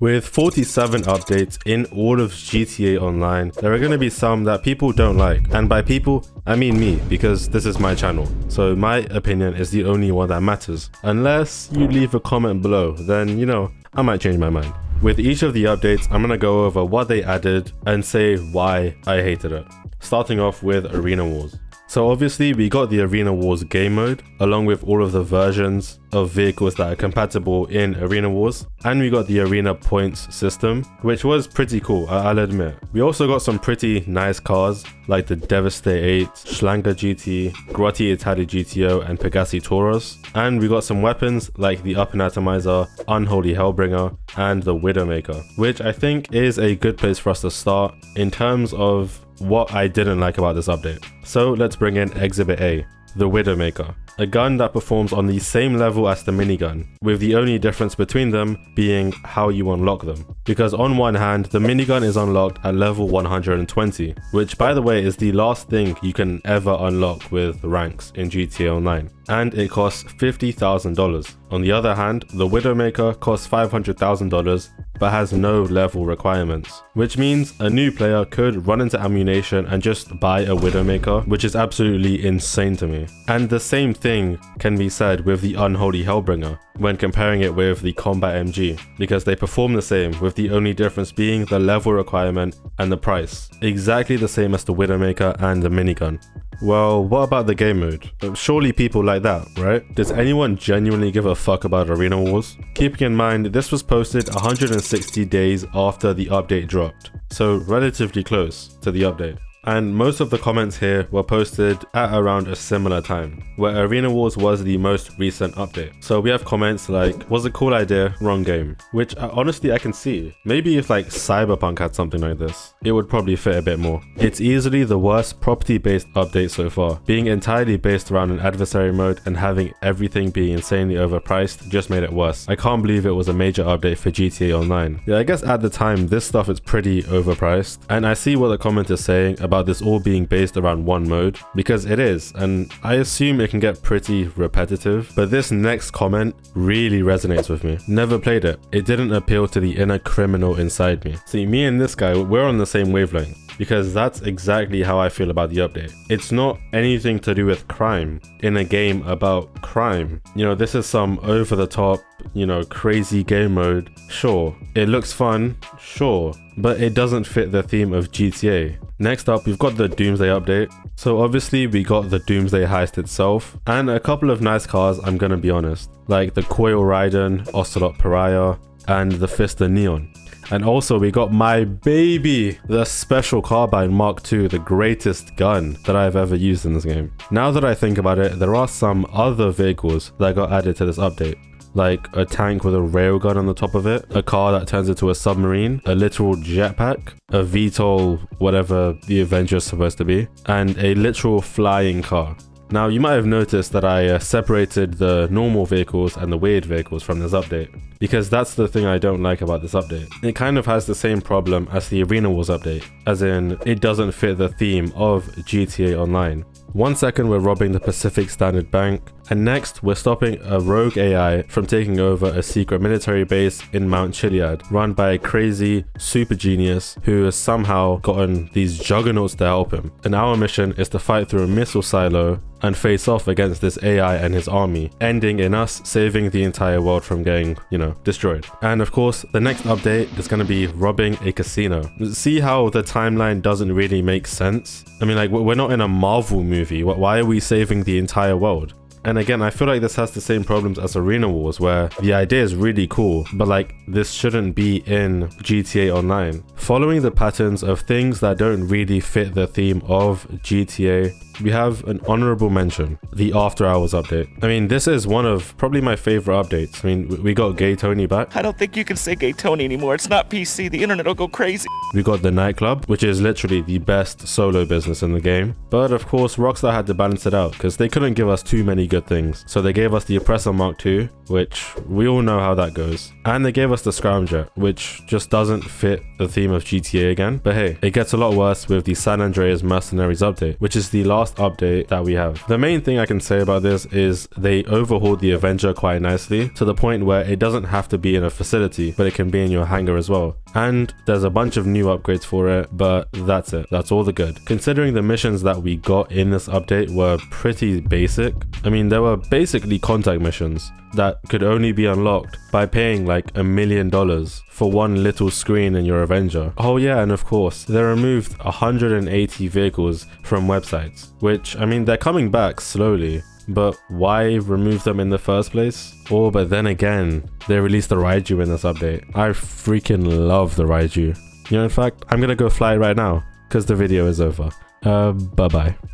With 47 updates in all of GTA Online, there are going to be some that people don't like. And by people, I mean me, because this is my channel. So my opinion is the only one that matters. Unless you leave a comment below, then, I might change my mind. With each of the updates, I'm going to go over what they added and say why I hated it. Starting off with Arena Wars. So obviously we got the Arena Wars game mode, along with all of the versions of vehicles that are compatible in Arena Wars, and we got the Arena Points system, which was pretty cool, I'll admit. We also got some pretty nice cars, like the Doomsday 8, Schlanger GT, Grotti Itali GTO, and Pegassi Tauros, and we got some weapons like the Up and Atomizer, Unholy Hellbringer, and the Widowmaker, which I think is a good place for us to start in terms of what I didn't like about this update. So let's bring in Exhibit A, the Widowmaker, a gun that performs on the same level as the minigun, with the only difference between them being how you unlock them. Because on one hand, the minigun is unlocked at level 120, which by the way is the last thing you can ever unlock with ranks in GTA Online, and it costs $50,000. On the other hand, the Widowmaker costs $500,000 but has no level requirements, which means a new player could run into ammunition and just buy a Widowmaker, which is absolutely insane to me. And the same thing can be said with the Unholy Hellbringer when comparing it with the Combat MG, because they perform the same, with the only difference being the level requirement and the price. Exactly the same as the Widowmaker and the minigun. Well, what about the game mode? Surely people like that, right? Does anyone genuinely give a fuck about Arena Wars? Keeping in mind, this was posted 160 days after the update dropped, so relatively close to the update. And most of the comments here were posted at around a similar time, where Arena Wars was the most recent update. So we have comments like, was a cool idea, wrong game, which honestly I can see. Maybe if like Cyberpunk had something like this, it would probably fit a bit more. It's easily the worst property-based update so far. Being entirely based around an adversary mode and having everything be insanely overpriced just made it worse. I can't believe it was a major update for GTA Online. Yeah, I guess at the time this stuff is pretty overpriced, and I see what the comment is saying about this all being based around one mode, because it is, and I assume it can get pretty repetitive, but this next comment really resonates with me. Never played it. It didn't appeal to the inner criminal inside me. See, me and this guy, we're on the same wavelength, because that's exactly how I feel about the update. It's not anything to do with crime in a game about crime. This is some over the top, crazy game mode. Sure, it looks fun, sure, but it doesn't fit the theme of GTA. Next up, we've got the Doomsday update. So obviously we got the Doomsday Heist itself, and a couple of nice cars, I'm gonna be honest, like the Coil Raiden, Ocelot Pariah, and the Fister Neon. And also we got my baby, the Special Carbine Mark II, the greatest gun that I've ever used in this game. Now that I think about it, there are some other vehicles that got added to this update, like a tank with a railgun on the top of it, a car that turns into a submarine, a literal jetpack, a VTOL, whatever the Avenger's supposed to be, and a literal flying car. Now, you might have noticed that I separated the normal vehicles and the weird vehicles from this update, because that's the thing I don't like about this update. It kind of has the same problem as the Arena Wars update, as in, it doesn't fit the theme of GTA Online. 1 second we're robbing the Pacific Standard Bank, and next we're stopping a rogue AI from taking over a secret military base in Mount Chiliad, run by a crazy super genius who has somehow gotten these juggernauts to help him. And our mission is to fight through a missile silo and face off against this AI and his army, ending in us saving the entire world from getting, destroyed. And of course, the next update is going to be robbing a casino. See how the timeline doesn't really make sense? I mean, like, we're not in a Marvel movie. Why are we saving the entire world? And again, I feel like this has the same problems as Arena Wars, where the idea is really cool, but like, this shouldn't be in GTA Online. Following the patterns of things that don't really fit the theme of GTA, we have an honorable mention, the After Hours update. I mean, this is one of probably my favorite updates. I mean, we got Gay Tony back. I don't think you can say Gay Tony anymore. It's not PC. The internet will go crazy. We got the nightclub, which is literally the best solo business in the game. But of course, Rockstar had to balance it out because they couldn't give us too many good things. So they gave us the Oppressor Mark II, which we all know how that goes. And they gave us the Scramjet, which just doesn't fit the theme of of GTA again, but hey, it gets a lot worse with the San Andreas Mercenaries update, which is the last update that we have. The main thing I can say about this is they overhauled the Avenger quite nicely to the point where it doesn't have to be in a facility, but it can be in your hangar as well. And there's a bunch of new upgrades for it, but that's it. That's all the good. Considering the missions that we got in this update were pretty basic. I mean, they were basically contact missions that could only be unlocked by paying like $1 million for one little screen in your Avenger. Oh yeah, and of course, they removed 180 vehicles from websites, which, I mean, they're coming back slowly. But why remove them in the first place? Oh, but then again, they released the Raiju in this update. I freaking love the Raiju. You know, in fact, I'm gonna go fly it right now because the video is over. Bye-bye.